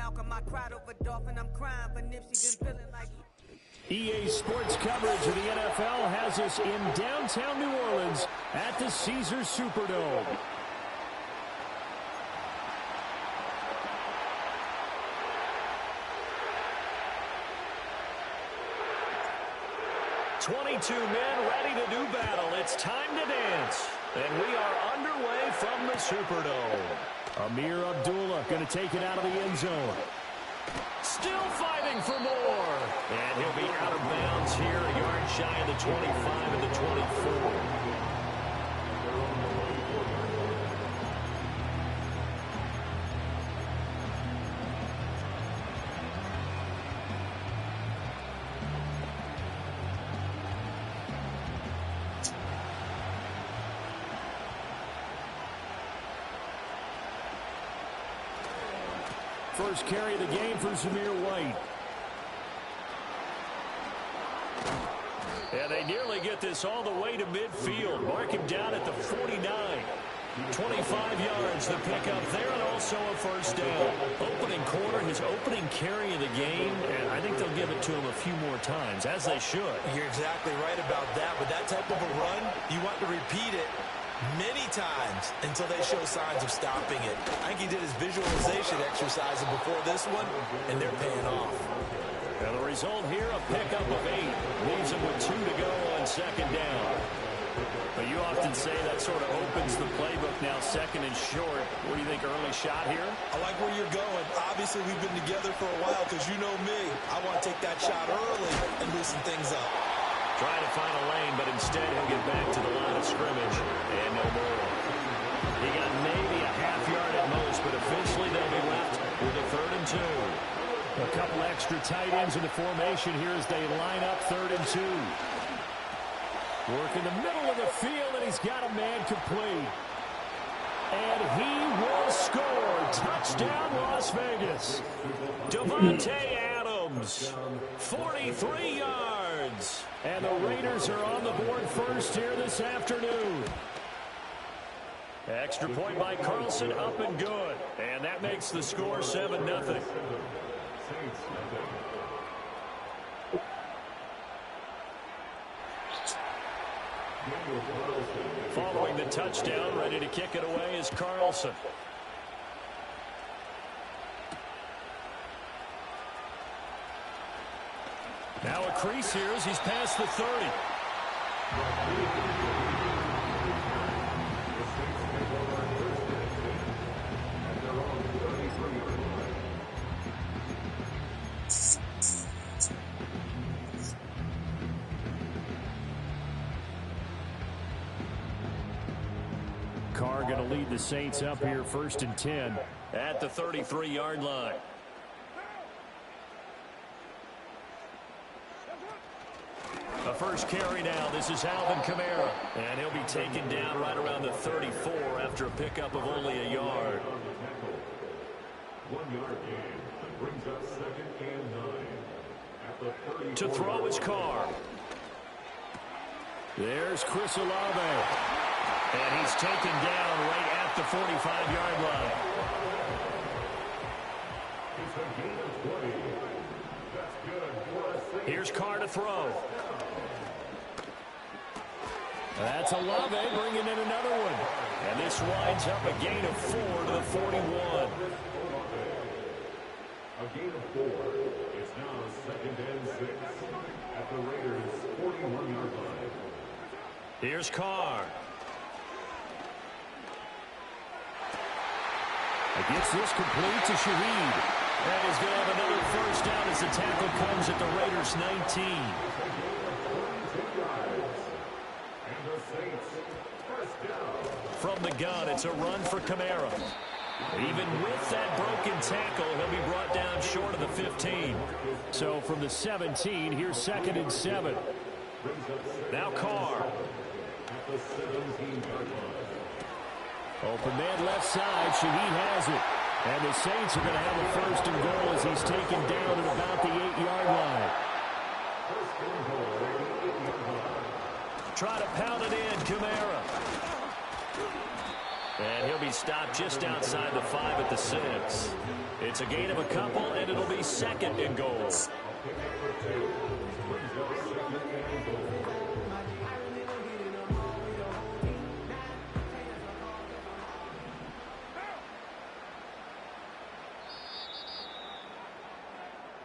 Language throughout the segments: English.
Malcolm, I cried over Dolphin, I'm crying for Nipsey, been feeling like... EA Sports coverage of the NFL has us in downtown New Orleans at the Caesars Superdome. "22 men ready to do battle. It's time to dance." And we are underway from the Superdome. Amir Abdullah going to take it out of the end zone. Still fighting for more. And he'll be out of bounds here, a yard shy of the 25 and the 24. First carry of the game for Zamir White. And they nearly get this all the way to midfield. Mark him down at the 49. 25 yards the pickup there, and also a first down. Opening quarter, his opening carry of the game, and I think they'll give it to him a few more times, as they should. You're exactly right about that. With that type of a run, you want to repeat it many times until they show signs of stopping it. I think he did his visualization exercise before this one, and they're paying off. And the result here, a pickup of 8. Leaves him with 2 to go on second down. But you often say that sort of opens the playbook now, second and short. What do you think, early shot here? I like where you're going. Obviously, we've been together for a while because you know me. I want to take that shot early and loosen things up. Trying to find a lane, but instead he'll get back to the line of scrimmage. And no more. He got maybe a half yard at most, but eventually they'll be left with a 3rd and 2. A couple extra tight ends in the formation here as they line up 3rd and 2. Work in the middle of the field, and he's got a man complete. And he will score. Touchdown, Las Vegas. Devontae Adams, 43 yards. And the Raiders are on the board first here this afternoon. Extra point by Carlson, up and good. And that makes the score 7-0. Following the touchdown, ready to kick it away is Carlson. Now a crease here as he's past the 30. Carr going to lead the Saints up here 1st and 10 at the 33-yard line. A first carry now. This is Alvin Kamara. And he'll be taken down right around the 34 after a pickup of only a yard. 1 yard gain. Brings up 2nd and 9. At the 34. To throw his Carr. There's Chris Olave. And he's taken down right at the 45-yard line. It's a gain of 20. That's good. Here's Carr to throw. That's Olave bringing in another one. And this winds up a gain of 4 to the 41. A gain of 4. It's now 2nd and 6 at the Raiders' 41-yard line. Here's Carr. Gets this complete to Shaheed. And he's going to have another first down as the tackle comes at the Raiders' 19. From the gun, it's a run for Kamara. Even with that broken tackle, he'll be brought down short of the 15. So from the 17, here's 2nd and 7. Now Carr. Open man left side. Shaheed has it. And the Saints are going to have a 1st and goal as he's taken down at about the 8-yard line. Try to pound it in, Kamara. And he'll be stopped just outside the 5 at the 6. It's a gain of a couple, and it'll be 2nd and goal.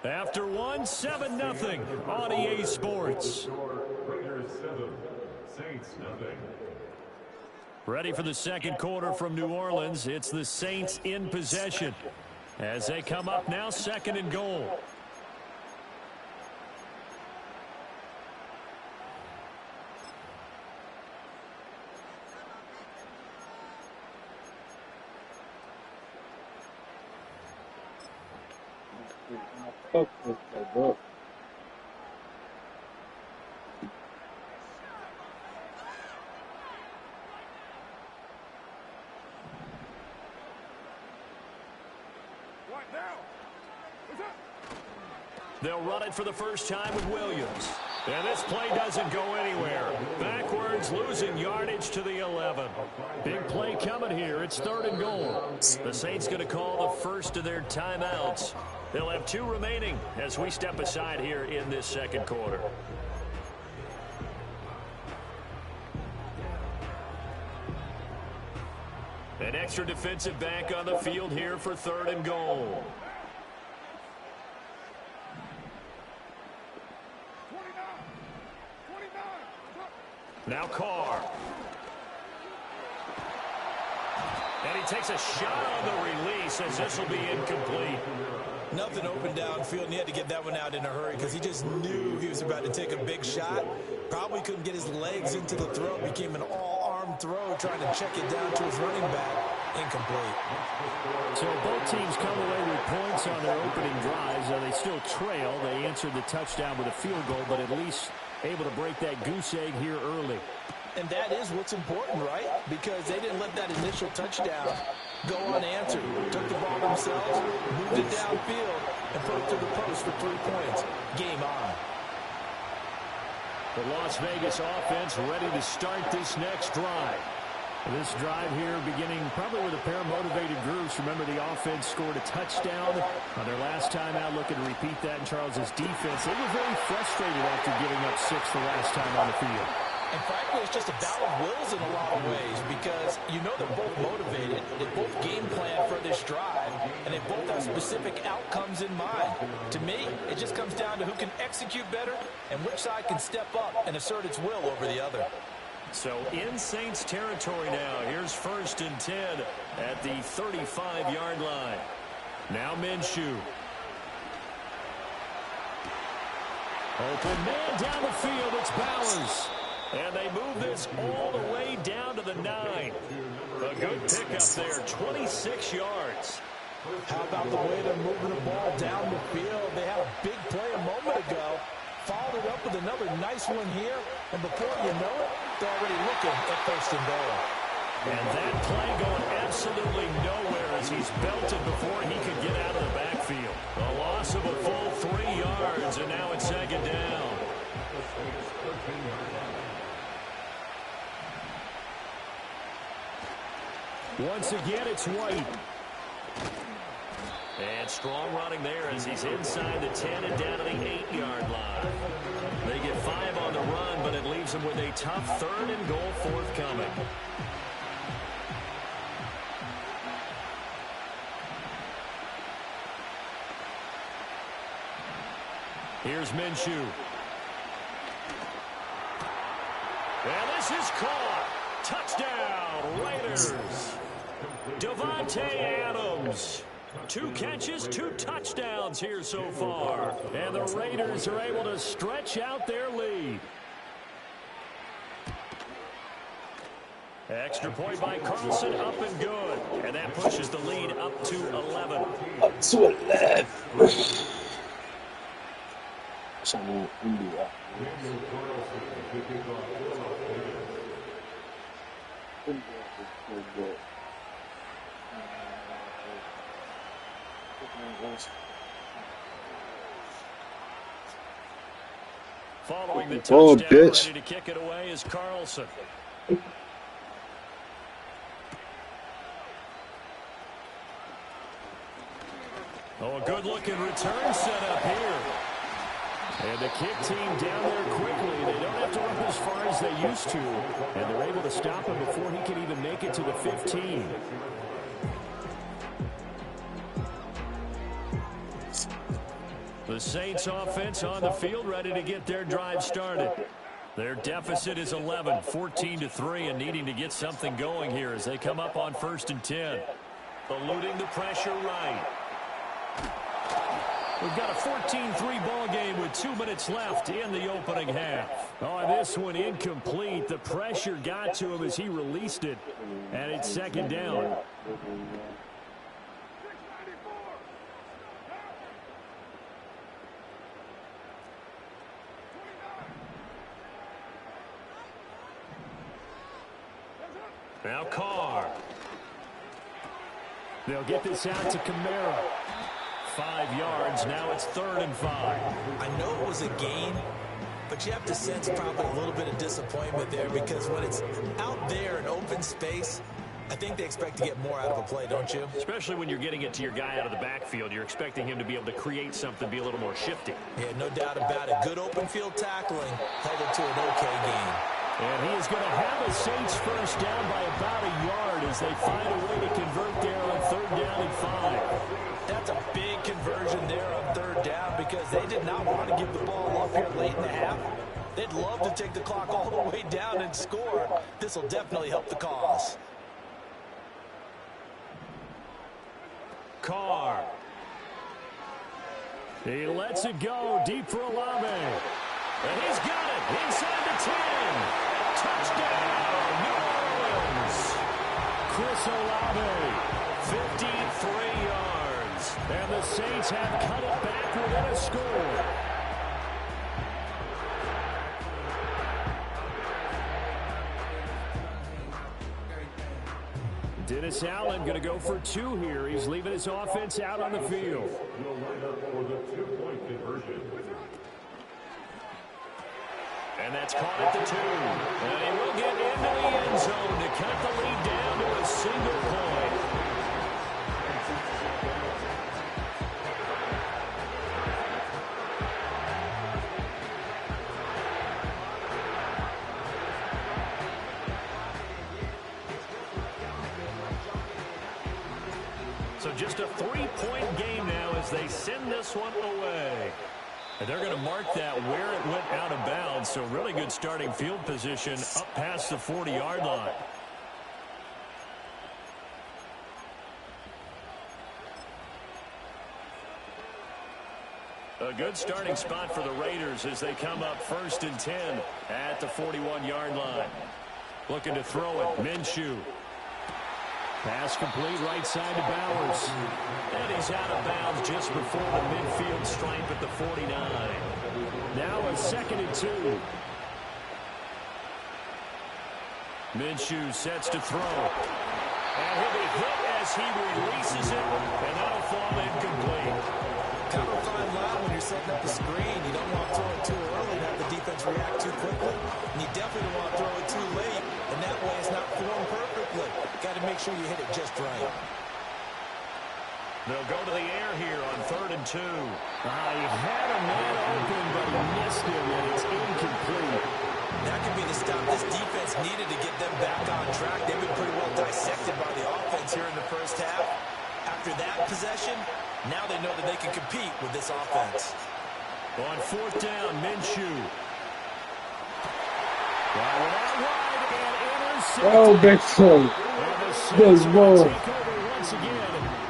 After one, 7-0 on EA Sports. Raiders 7, Saints nothing. Ready for the second quarter from New Orleans. It's the Saints in possession as they come up now 2nd and goal. They'll run it for the first time with Williams. And this play doesn't go anywhere. Backwards, losing yardage to the 11. Big play coming here. It's 3rd and goal. The Saints going to call the first of their timeouts. They'll have 2 remaining as we step aside here in this second quarter. An extra defensive back on the field here for 3rd and goal. Now Carr. And he takes a shot on the release as this will be incomplete. Nothing open downfield, and he had to get that one out in a hurry because he just knew he was about to take a big shot. Probably couldn't get his legs into the throw. Became an all-arm throw, trying to check it down to his running back. Incomplete. So both teams come away with points on their opening drives. They still trail. They answered the touchdown with a field goal, but at least able to break that goose egg here early. And that is what's important, right? Because they didn't let that initial touchdown go unanswered. Took the ball themselves, moved it downfield, and put it to the post for 3 points. Game on. The Las Vegas offense ready to start this next drive. This drive here beginning probably with a pair of motivated groups. Remember, the offense scored a touchdown on their last time out, looking to repeat that in Charles's defense. They were very frustrated after giving up 6 the last time on the field. And frankly, it's just a battle of wills in a lot of ways because you know they're both motivated. They both game plan for this drive, and they both have specific outcomes in mind. To me, it just comes down to who can execute better and which side can step up and assert its will over the other. So in Saints territory now. Here's 1st and 10 at the 35-yard line. Now Minshew. Open man down the field. It's Bowers. And they move this all the way down to the 9. A good pickup there, 26 yards. How about the way they're moving the ball down the field? They had a big play a moment ago. Followed it up with another nice one here. And before you know it, they're already looking at 1st and goal. And that play going absolutely nowhere as he's belted before he could get out of the backfield. A loss of a full 3 yards, and now it's 2nd down. Once again, it's White. And strong running there as he's inside the 10 and down to the 8-yard line. They get 5 on the run, but it leaves them with a tough 3rd and goal forthcoming. Here's Minshew. And this is caught. Touchdown, Raiders. Devontae Adams. 2 catches, 2 touchdowns here so far. And the Raiders are able to stretch out their lead. Extra point by Carlson, up and good. And that pushes the lead up to 11. Up to 11. Following the touchdown, ready to kick it away is Carlson. Oh, a good-looking return set up here. And the kick team down there quickly. They don't have to run as far as they used to. And they're able to stop him before he can even make it to the 15. The Saints offense on the field, ready to get their drive started. Their deficit is 11, 14-3, and needing to get something going here as they come up on 1st and 10. Eluding the pressure right. We've got a 14-3 ball game with 2 minutes left in the opening half. Oh, this one incomplete. The pressure got to him as he released it, and it's 2nd down. Now Carr. They'll get this out to Kamara. 5 yards. Now it's 3rd and 5. I know it was a gain, but you have to sense probably a little bit of disappointment there because when it's out there in open space, I think they expect to get more out of a play, don't you? Especially when you're getting it to your guy out of the backfield. You're expecting him to be able to create something, be a little more shifty. Yeah, no doubt about it. Good open field tackling held it to an okay gain. And he is going to have a Saints first down by about a yard as they find a way to convert there on 3rd down and 5. That's a big conversion there on 3rd down because they did not want to give the ball up here late in the half. They'd love to take the clock all the way down and score. This will definitely help the cause. Carr. He lets it go deep for Olave. And he's got it inside the 10. Touchdown, New Orleans. Chris Olave, 53 yards. And the Saints have cut it back within a score. Dennis Allen going to go for 2 here. He's leaving his offense out on the field. Will line up for the 2-point conversion. And that's caught at the 2. And he will get into the end zone to cut the lead down to a single point. So just a 3-point game now as they send this one away. And they're going to mark that where it went out of bounds. So really good starting field position up past the 40-yard line. A good starting spot for the Raiders as they come up 1st and 10 at the 41-yard line. Looking to throw it. Minshew. Pass complete right side to Bowers. And he's out of bounds just before the midfield stripe at the 49. Now a 2nd and 2. Minshew sets to throw. And he'll be hit as he releases it. And that'll fall incomplete. Kind of a fine line when you're setting up the screen. You don't want to throw it too early and have the defense react too quickly. And you definitely don't want to throw it too late. And that way it's not formed perfectly. Got to make sure you hit it just right. They'll go to the air here on 3rd and 2. He had a man open, but he missed him, and it's incomplete. That could be the stop this defense needed to get them back on track. They've been pretty well dissected by the offense here in the first half. After that possession, now they know that they can compete with this offense. On 4th down, Minshew. Oh, big throw. Good ball. Once again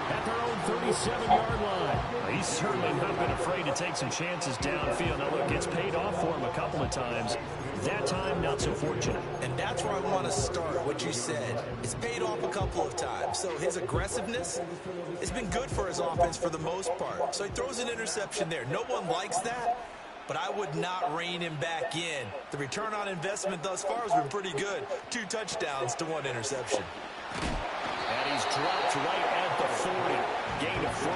at their own 37-yard line. He's certainly not been afraid to take some chances downfield. Now, look, it's paid off for him a couple of times. That time, not so fortunate. And that's where I want to start, what you said. It's paid off a couple of times. So his aggressiveness has been good for his offense for the most part. So he throws an interception there. No one likes that, but I would not rein him back in. The return on investment thus far has been pretty good. 2 touchdowns to 1 interception. And he's dropped right at the 40. Gain of 3.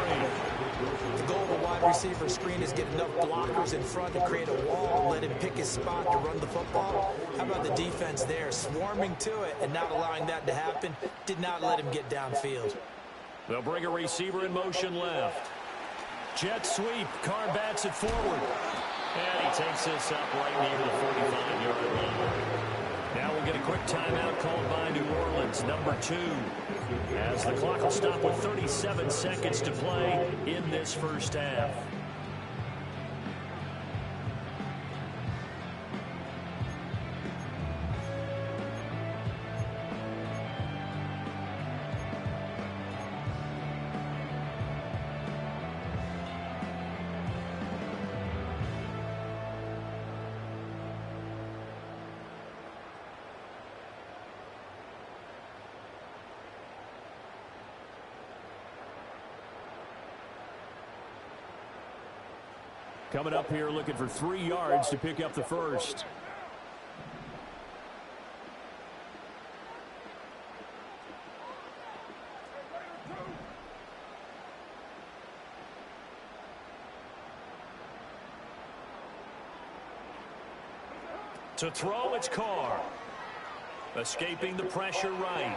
The goal of a wide receiver screen is get enough blockers in front to create a wall, let him pick his spot to run the football. How about the defense there, swarming to it and not allowing that to happen? Did not let him get downfield. They'll bring a receiver in motion left. Jet sweep. Carr bats it forward. And he takes this up right near the 45-yard line. Now we'll get a quick timeout called by New Orleans, number 2. As the clock will stop with 37 seconds to play in this first half. Coming up here looking for 3 yards to pick up the first. To throw, it's Carr. Escaping the pressure right.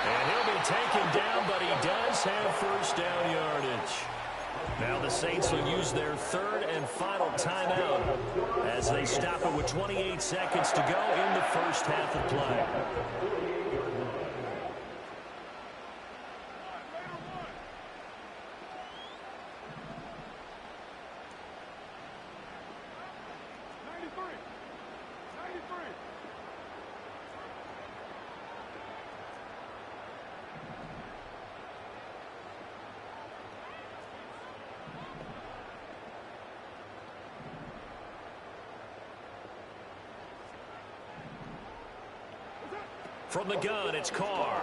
And he'll be taken down, but he does have first down yardage. Now the Saints will use their 3rd and final timeout as they stop it with 28 seconds to go in the first half of play. From the gun, it's Carr.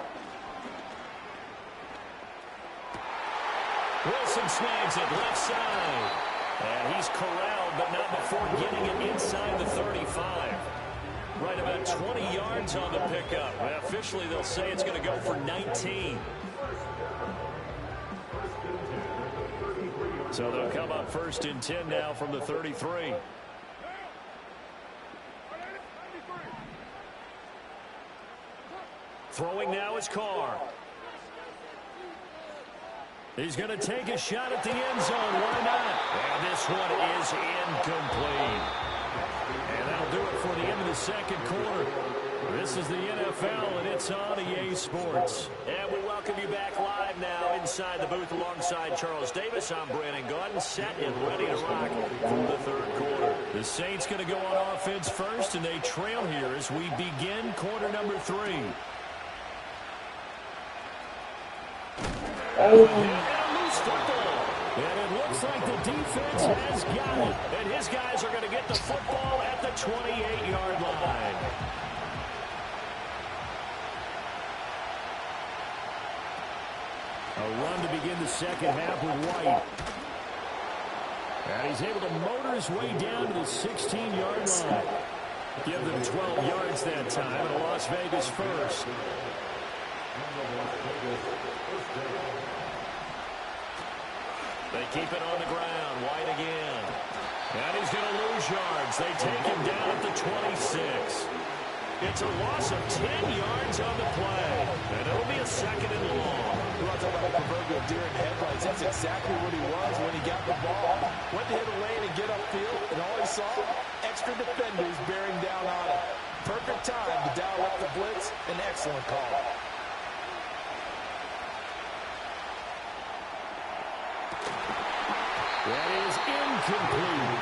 Wilson snags it left side. And he's corralled, but not before getting it inside the 35. Right about 20 yards on the pickup. Well, officially, they'll say it's going to go for 19. So they'll come up 1st and 10 now from the 33. Throwing now is Carr. He's going to take a shot at the end zone. Why not? And this one is incomplete. And that'll do it for the end of the second quarter. This is the NFL, and it's on EA Sports. And we welcome you back live now inside the booth alongside Charles Davis. I'm Brandon Gaudin, set and ready to rock for the third quarter. The Saints going to go on offense first, and they trail here as we begin quarter number 3. And a loose football. And it looks like the defense has got it. And his guys are going to get the football at the 28-yard line. A run to begin the second half with White. And he's able to motor his way down to the 16-yard line. Give them 12 yards that time, and a Las Vegas first. They keep it on the ground. White again. And he's going to lose yards. They take him down at the 26. It's a loss of 10 yards on the play. And it'll be a 2nd and long. You want to talk about the proverbial deer in headlights. That's exactly what he was when he got the ball. Went to hit a lane and get upfield, and all he saw, extra defenders bearing down on him. Perfect time to dial up the blitz. An excellent call. That is incomplete.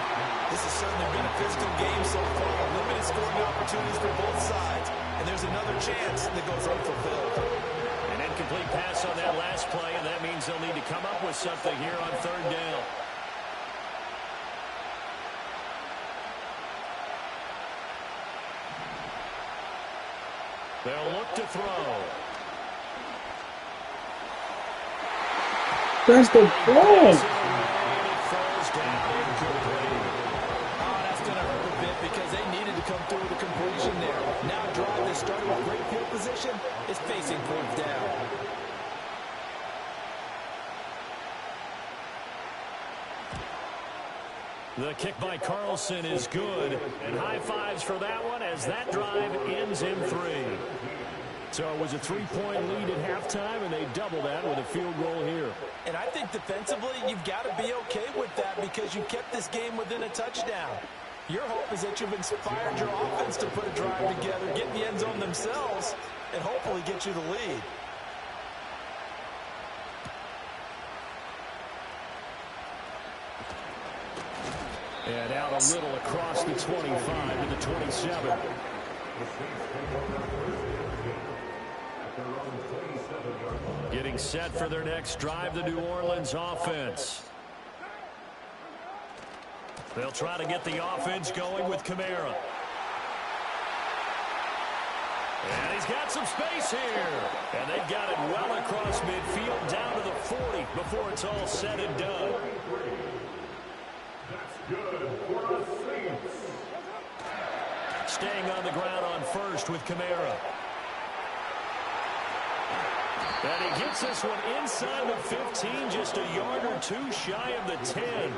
This has certainly been a physical game so far. Limited scoring opportunities for both sides. And there's another chance that goes unfulfilled. An incomplete pass on that last play, and that means they'll need to come up with something here on 3rd down. They'll look to throw. That's the ball. That's going to hurt a bit because they needed to come through with a completion there. Now a drive that started with great field position is facing 4th down. The kick by Carlson is good, and high fives for that one as that drive ends in 3. So it was a 3-point lead at halftime, and they double that with a field goal here. And I think defensively, you've got to be okay with that because you kept this game within a touchdown. Your hope is that you've inspired your offense to put a drive together, get in the end zone themselves, and hopefully get you the lead. And out a little across the 25 to the 27. Getting set for their next drive, the New Orleans offense. They'll try to get the offense going with Kamara. And he's got some space here. And they've got it well across midfield down to the 40 before it's all said and done. Good for the Saints. Staying on the ground on first with Kamara. And he gets this one inside the 15, just a yard or two shy of the 10.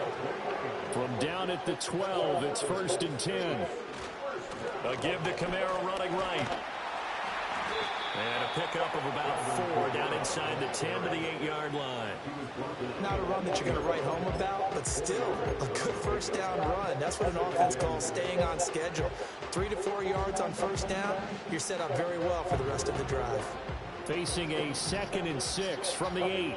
From down at the 12, it's 1st and 10. A give to Kamara running right. And a pickup of about 4 down inside the 10 to the 8-yard line. Not a run that you're going to write home about, but still a good first down run. That's what an offense calls staying on schedule. 3 to 4 yards on first down, you're set up very well for the rest of the drive. Facing a 2nd and 6 from the 8.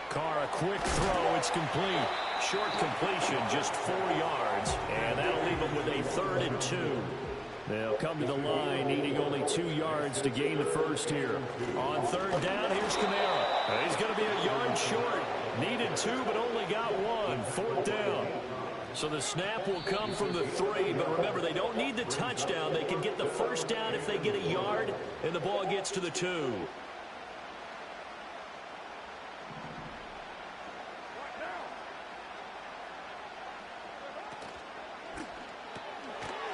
Carr, a quick throw. It's complete. Short completion, just 4 yards. And that'll leave them with a 3rd and 2. They'll come to the line, needing only 2 yards to gain the first here. On 3rd down, here's Kamara. He's going to be a yard short. Needed 2, but only got 1. 4th down. So the snap will come from the 3, but remember, they don't need the touchdown. They can get the first down if they get a yard, and the ball gets to the 2.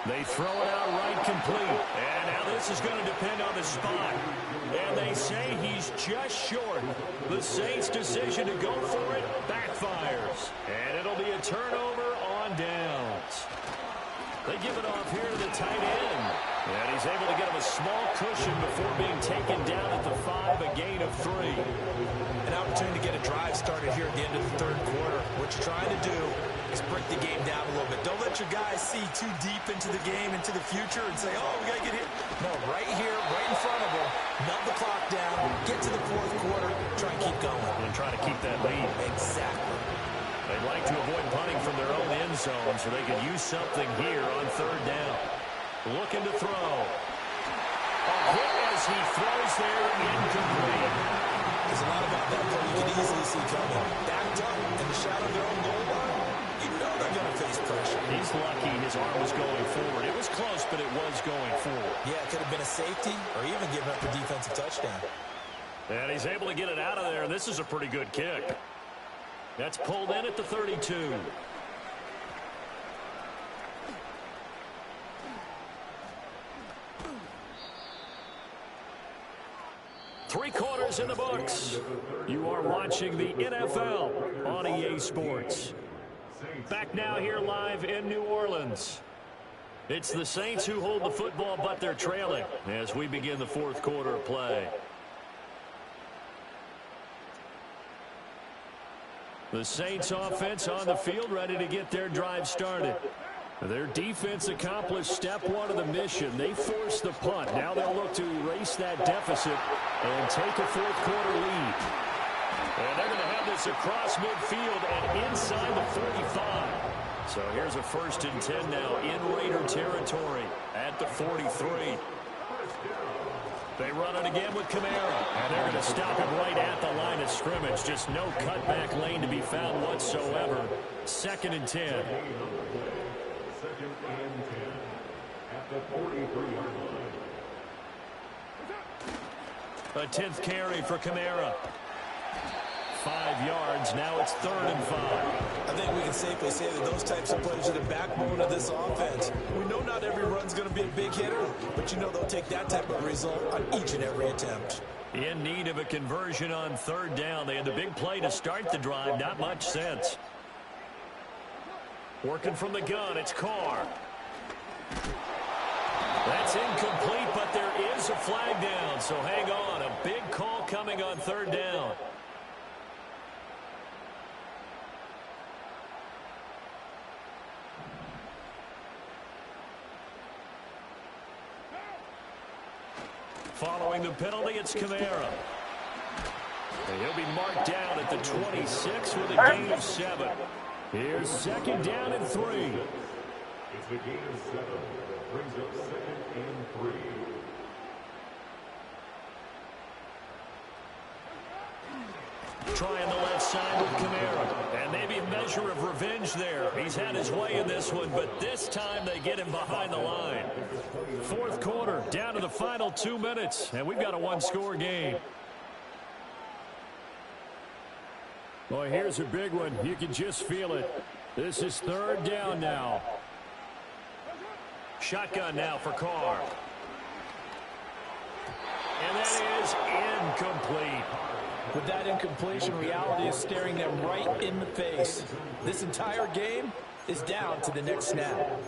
They throw it out right complete. And now this is going to depend on the spot. And they say he's just short. The Saints' decision to go for it backfires. And it'll be a turnover on downs. They give it off here to the tight end. And he's able to get him a small cushion before being taken down at the 5, a gain of 3. An opportunity to get a drive started here at the end of the 3rd quarter. What you're trying to do is break the game down a little bit. Don't let your guys see too deep into the game, into the future, and say, oh, we got to get here. No, right here, right in front of them, melt the clock down, get to the 4th quarter, try and keep going. And try to keep that lead. Exactly. They'd like to avoid punting from their own end zone so they could use something here on 3rd down. Looking to throw. A hit as he throws there, incomplete. There's a lot about that play you can easily see coming. Backed up in the shadow of their own goal line. You know they're going to face pressure. He's lucky his arm was going forward. It was close, but it was going forward. Yeah, it could have been a safety or even given up a defensive touchdown. And he's able to get it out of there. This is a pretty good kick. That's pulled in at the 32. Three quarters in the books. You are watching the NFL on EA Sports. Back now here live in New Orleans. It's the Saints who hold the football, but they're trailing as we begin the 4th quarter of play. The Saints offense on the field ready to get their drive started. Their defense accomplished step 1 of the mission. They forced the punt. Now they'll look to erase that deficit and take a 4th quarter lead. And they're going to have this across midfield and inside the 45. So here's a 1st and 10 now in Raider territory at the 43. They run it again with Kamara. And they're going to stop it right at the line of scrimmage. Just no cutback lane to be found whatsoever. 2nd and 10. 2nd and 10 at the 43-yard line. A 10th carry for Kamara. 5 yards. Now it's 3rd and 5. I think we can safely say that those types of plays are the backbone of this offense. We know not every run's going to be a big hitter, but you know they'll take that type of result on each and every attempt. In need of a conversion on 3rd down. They had the big play to start the drive. Not much sense. Working from the gun, it's Carr. That's incomplete, but there is a flag down, so hang on. A big call coming on third down. Following the penalty, it's Kamara. And he'll be marked down at the 26 with a gain of 7. Here's second down and 3. It's the gain of 7. Brings up second and 3. Trying the left side with Kamara. And maybe a measure of revenge there. He's had his way in this one, but this time they get him behind the line. Fourth quarter, down to the final 2 minutes, and we've got a one-score game. Boy, here's a big one. You can just feel it. This is third down now. Shotgun now for Carr. And that is incomplete. With that incompletion, reality is staring them right in the face. This entire game is down to the next snap.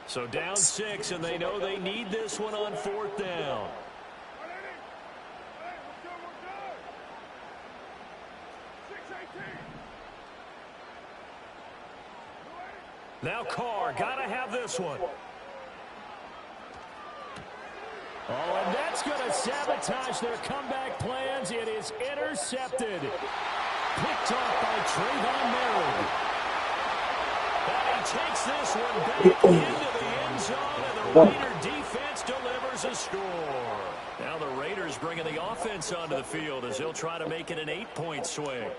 So down 6, and they know they need this one on fourth down. Now Carr, gotta have this one. Oh, and that's going to sabotage their comeback plans. It is intercepted. Picked off by Trayvon Merritt. And he takes this one back into the end zone, and the Raider defense delivers a score. Now the Raiders bringing the offense onto the field as they'll try to make it an 8-point swing.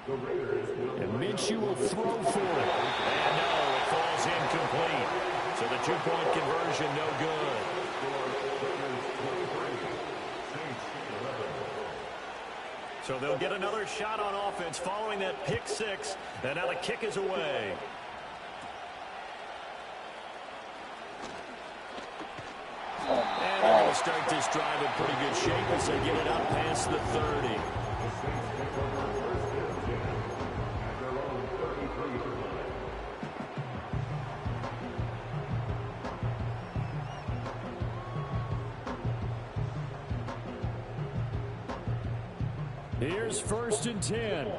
And Minshew will throw for it. And no, it falls incomplete. So the 2-point conversion no good. So they'll get another shot on offense following that pick 6. And now the kick is away. And they're going to start this drive in pretty good shape as they get it up past the 30. Here's first and 10.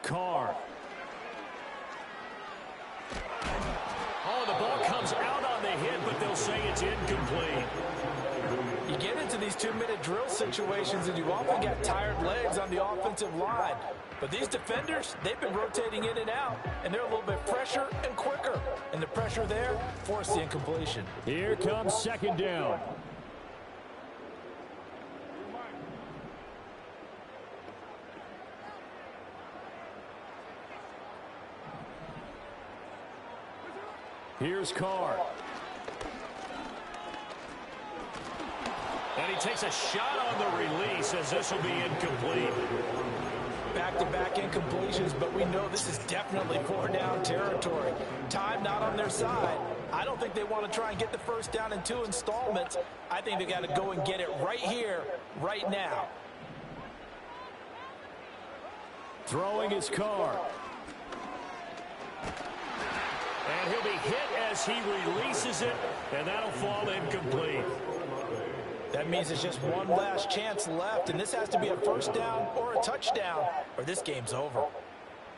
Carr. Oh, the ball comes out on the hit, but they'll say it's incomplete. You get into these 2-minute drill situations, and you often got tired legs on the offensive line. But these defenders, they've been rotating in and out, and they're a little bit fresher and quicker. And the pressure there forced the incompletion. Here comes second down. Here's Carr. And he takes a shot on the release as this will be incomplete. Back-to-back incompletions, but we know this is definitely 4-down territory. Time not on their side. I don't think they want to try and get the first down in 2 installments. I think they got to go and get it right here, right now. Throwing his Carr. And he'll be hit as he releases it, and that'll fall incomplete. That means it's just one last chance left, and this has to be a first down or a touchdown, or this game's over.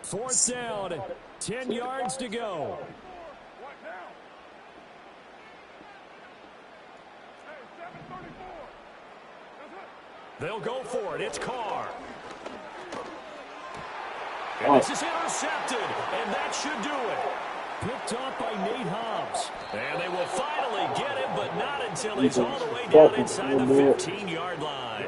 Fourth down, 10 yards to go. They'll go for it. It's Carr. And this is intercepted, and that should do it. Picked off by Nate Hobbs. And they will finally get him, but not until he's all the way down inside the 15-yard line.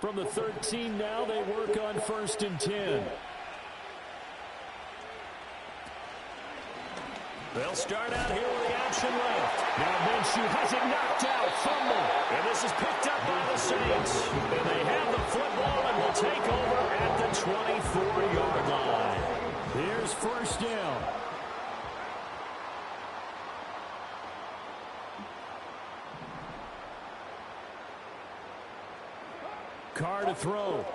From the 13 now, they work on first and 10. They'll start out here with the possession left. Now Minshew has it knocked out. Fumble. And this is picked up by the Saints. And they have the football and will take over at the 24-yard line. Here's first down. Carr to throw.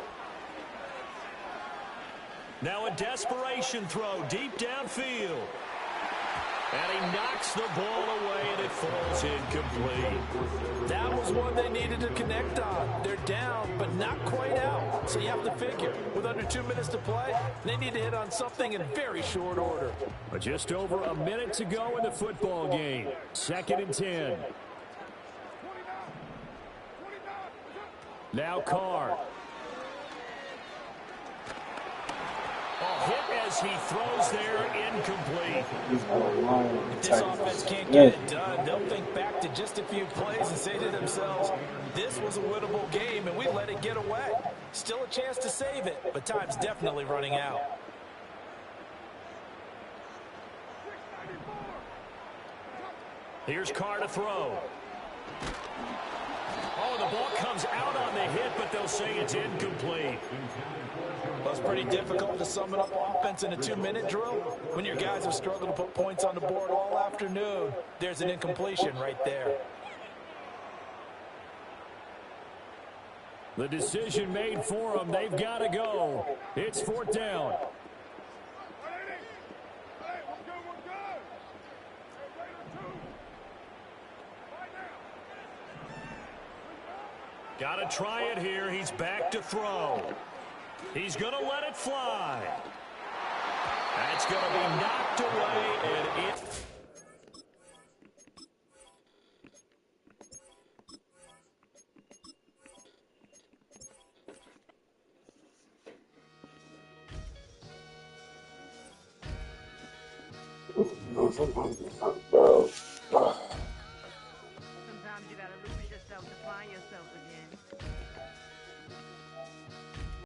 Now a desperation throw deep downfield. And he knocks the ball away, and it falls incomplete. That was one they needed to connect on. They're down, but not quite out. So you have to figure, with under 2 minutes to play, they need to hit on something in very short order. But just over a minute to go in the football game. 2nd and 10. Now Carr. Hit as he throws there, incomplete. If this offense can't get it done, they'll think back to just a few plays and say to themselves, this was a winnable game and we let it get away. Still a chance to save it, but time's definitely running out. Here's Carr to throw. Oh, the ball comes out on the hit, but they'll say it's incomplete. Well, it's pretty difficult to summon up offense in a 2-minute drill when your guys have struggled to put points on the board all afternoon. There's an incompletion right there. The decision made for them. They've got to go. It's 4th down. Got to try it here. He's back to throw. He's going to let it fly. That's going to be knocked away, and